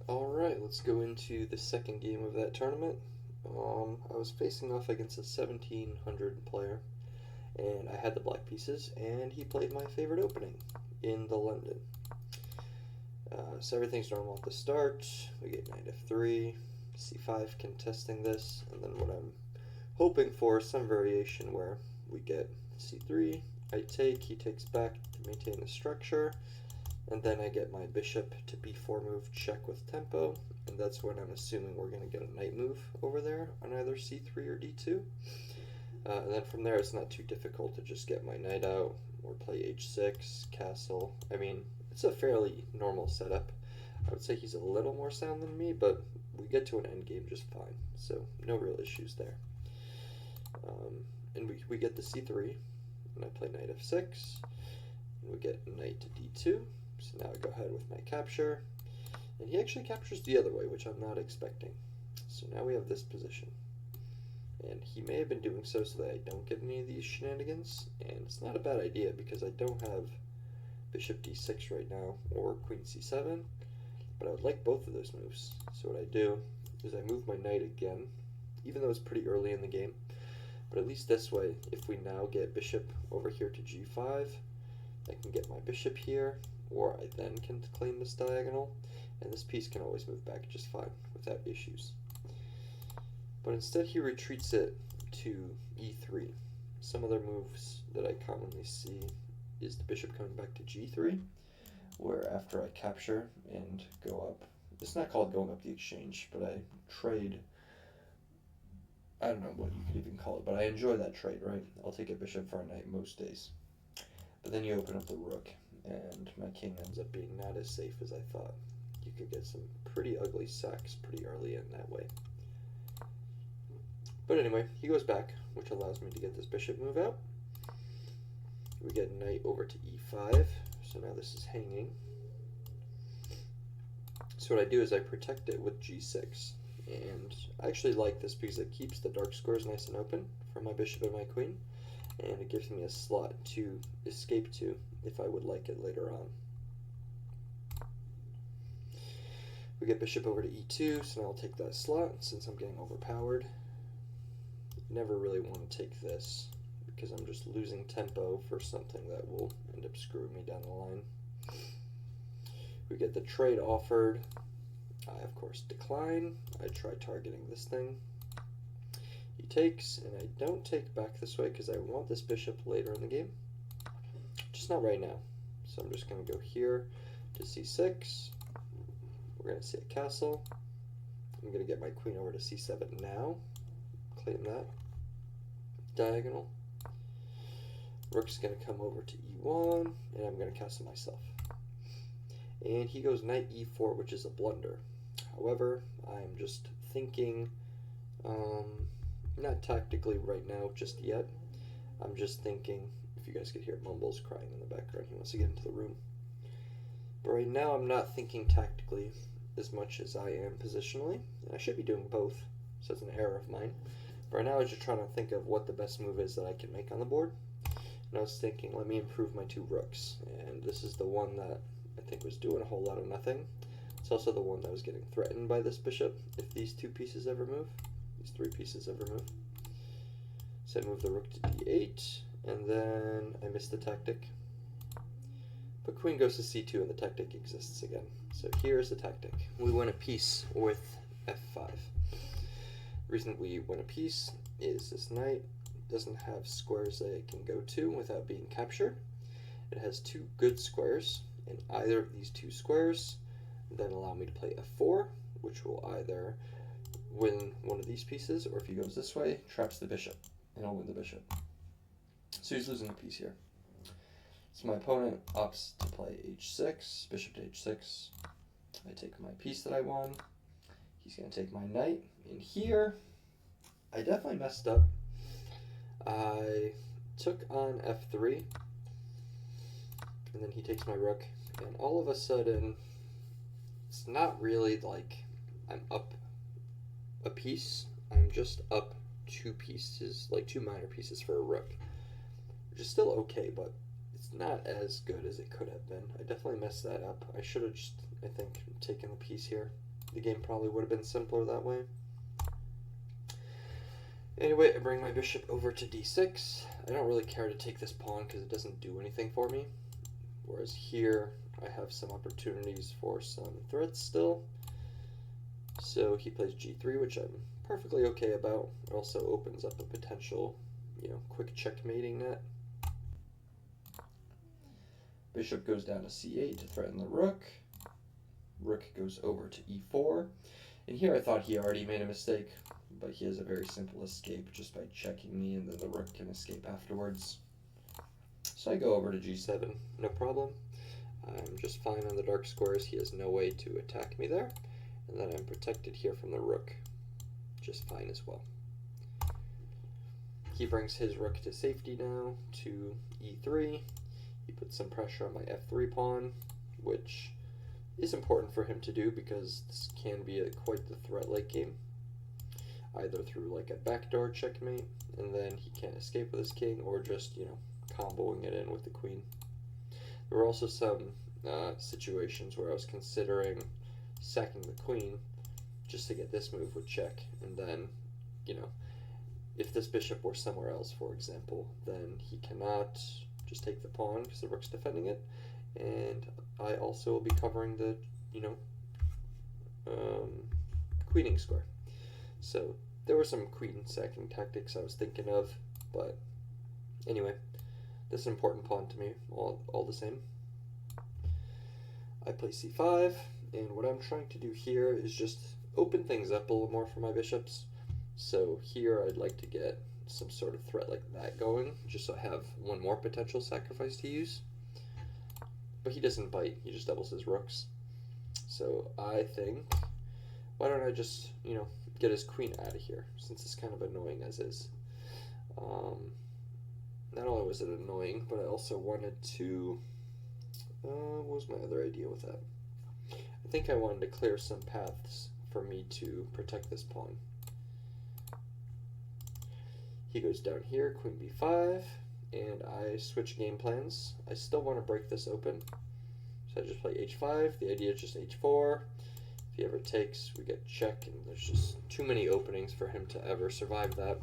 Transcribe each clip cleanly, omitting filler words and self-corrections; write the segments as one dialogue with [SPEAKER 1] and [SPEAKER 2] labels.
[SPEAKER 1] Alright, let's go into the second game of that tournament. I was facing off against a 1700 player, and I had the black pieces, and he played my favorite opening in the London. So everything's normal at the start. We get knight f3, c5 contesting this, and then what I'm hoping for is some variation where we get c3, I take, he takes back to maintain the structure, and then I get my bishop to b4 move check with tempo, and that's when I'm assuming we're going to get a knight move over there on either c3 or d2. And then from there it's not too difficult to just get my knight out or play h6, castle. I mean, it's a fairly normal setup. I would say he's a little more sound than me, but we get to an endgame just fine, so no real issues there. And we get the c3, and I play knight f6, and we get knight to d2. So now I go ahead with my capture, and he actually captures the other way, which I'm not expecting. So now we have this position, and he may have been doing so that I don't get any of these shenanigans, and it's not a bad idea because I don't have bishop d6 right now or queen c7, but I would like both of those moves. So what I do is I move my knight again, even though it's pretty early in the game, but at least this way, if we now get bishop over here to g5, I can get my bishop here, or I then can claim this diagonal, and this piece can always move back just fine without issues. But instead he retreats it to e3. Some other moves that I commonly see is the bishop coming back to g3, where after I capture and go up, it's not called going up the exchange, but I trade, I don't know what you could even call it, but I enjoy that trade, right? I'll take a bishop for a knight most days. But then you open up the rook, and my king ends up being not as safe as I thought. You could get some pretty ugly sacks pretty early in that way. But anyway, he goes back, which allows me to get this bishop move out. We get knight over to e5, so now this is hanging. So what I do is I protect it with g6, and I actually like this because it keeps the dark squares nice and open for my bishop and my queen, and it gives me a slot to escape to if I would like it later on. We get bishop over to e2, so now I'll take that slot since I'm getting overpowered. Never really want to take this because I'm just losing tempo for something that will end up screwing me down the line. We get the trade offered. I, of course, decline. I try targeting this thing. He takes, and I don't take back this way because I want this bishop later in the game. Just not right now. So I'm just going to go here to c6. We're going to see a castle. I'm going to get my queen over to c7 now. Claim that diagonal. Rook's going to come over to e1, and I'm going to castle myself. And he goes knight e4, which is a blunder. However, I'm just thinking, not tactically right now just yet. I'm just thinking, if you guys could hear Mumbles crying in the background, he wants to get into the room. But right now I'm not thinking tactically as much as I am positionally. And I should be doing both, so it's an error of mine. But right now I was just trying to think of what the best move is that I can make on the board. And I was thinking, let me improve my two rooks. And this is the one that I think was doing a whole lot of nothing. It's also the one that was getting threatened by this bishop if these two pieces ever move. These three pieces ever move. So I move the rook to d8, and then I miss the tactic. But queen goes to c2 and the tactic exists again. So here's the tactic. We win a piece with f5. The reason we win a piece is this knight doesn't have squares that it can go to without being captured. It has two good squares, and either of these two squares then allow me to play f4, which will either win one of these pieces, or if he goes this way, traps the bishop, and I'll win the bishop. So he's losing a piece here. So my opponent opts to play h6, bishop to h6. I take my piece that I won. He's going to take my knight. And here, I definitely messed up. I took on f3, and then he takes my rook, and all of a sudden, it's not really like I'm up a piece. I'm just up two pieces, like two minor pieces for a rook, which is still okay, but it's not as good as it could have been. I definitely messed that up. I should have just, I think, taken the piece here. The game probably would have been simpler that way. Anyway, I bring my bishop over to d6. I don't really care to take this pawn because it doesn't do anything for me. Whereas here, I have some opportunities for some threats still. So he plays g3, which I'm perfectly okay about. It also opens up a potential, quick checkmating net. Bishop goes down to c8 to threaten the rook. Rook goes over to e4. And here I thought he already made a mistake, but he has a very simple escape just by checking me, and then the rook can escape afterwards. So I go over to g7, no problem. I'm just fine on the dark squares. He has no way to attack me there. And then I'm protected here from the rook, just fine as well. He brings his rook to safety now to e3. He puts some pressure on my f3 pawn, which is important for him to do because this can be quite the threat late game. Either through like a backdoor checkmate, and then he can't escape with his king, or just, comboing it in with the queen. There were also some situations where I was considering sacking the queen just to get this move with check, and then, if this bishop were somewhere else, for example, then he cannot just take the pawn because the rook's defending it, and I also will be covering the, queening square. So there were some queen sacking tactics I was thinking of, but anyway, this is an important pawn to me, all the same. I play c5, and what I'm trying to do here is just open things up a little more for my bishops. So here I'd like to get some sort of threat like that going, just so I have one more potential sacrifice to use. But he doesn't bite, he just doubles his rooks. So I think, why don't I just, get his queen out of here, since it's kind of annoying as is. Not only was it annoying, but I also wanted to, what was my other idea with that? I think I wanted to clear some paths for me to protect this pawn. He goes down here, queen b5, and I switch game plans. I still want to break this open, so I just play h5. The idea is just h4. If he ever takes, we get check, and there's just too many openings for him to ever survive that.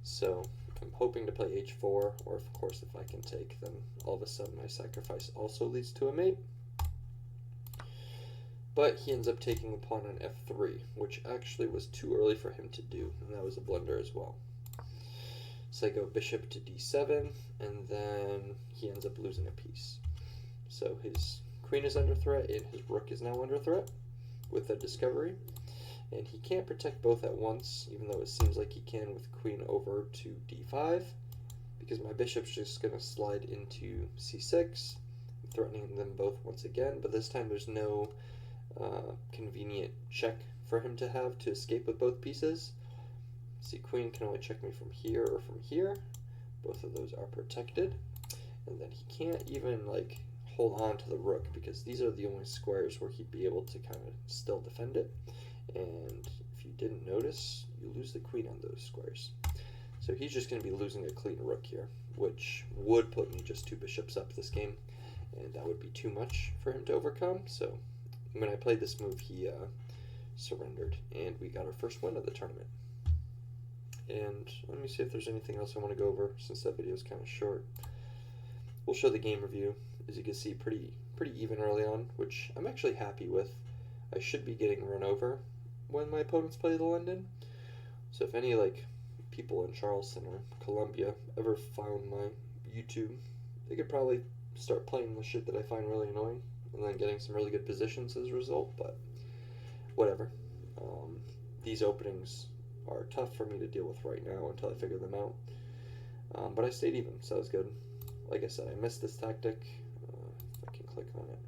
[SPEAKER 1] So I'm hoping to play h4, or of course if I can take, then all of a sudden my sacrifice also leads to a mate. But he ends up taking the pawn on f3, which actually was too early for him to do, and that was a blunder as well. So I go bishop to d7, and then he ends up losing a piece. So his queen is under threat, and his rook is now under threat with a discovery. And he can't protect both at once, even though it seems like he can with queen over to d5, because my bishop's just going to slide into c6, threatening them both once again, but this time there's no convenient check for him to have to escape with both pieces. See, queen can only check me from here or from here. Both of those are protected. And then he can't even hold on to the rook, because these are the only squares where he'd be able to kind of still defend it. And if you didn't notice, you lose the queen on those squares. So he's just going to be losing a clean rook here, which would put me just 2 bishops up this game, and that would be too much for him to overcome. So when I played this move, he surrendered, and we got our first win of the tournament. And let me see if there's anything else I want to go over, since that video is kind of short. We'll show the game review. As you can see, pretty even early on, which I'm actually happy with. I should be getting run over when my opponents play the London. So if any people in Charleston or Columbia ever found my YouTube, they could probably start playing the shit that I find really annoying, and then getting some really good positions as a result. But whatever. These openings are tough for me to deal with right now until I figure them out. But I stayed even, so that was good. Like I said, I missed this tactic. If I can click on it.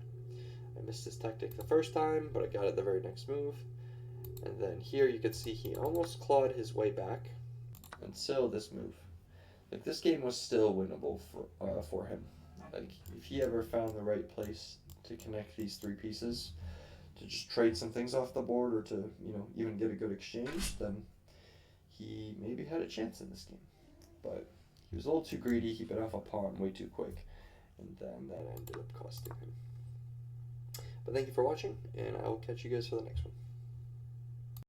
[SPEAKER 1] I missed this tactic the first time, but I got it the very next move. And then here you can see he almost clawed his way back until this move. This game was still winnable for him. If he ever found the right place to connect these 3 pieces, to just trade some things off the board, or to even get a good exchange, then he maybe had a chance in this game. But he was a little too greedy. He bit off a pawn way too quick, and then that ended up costing him. But thank you for watching, and I will catch you guys for the next one.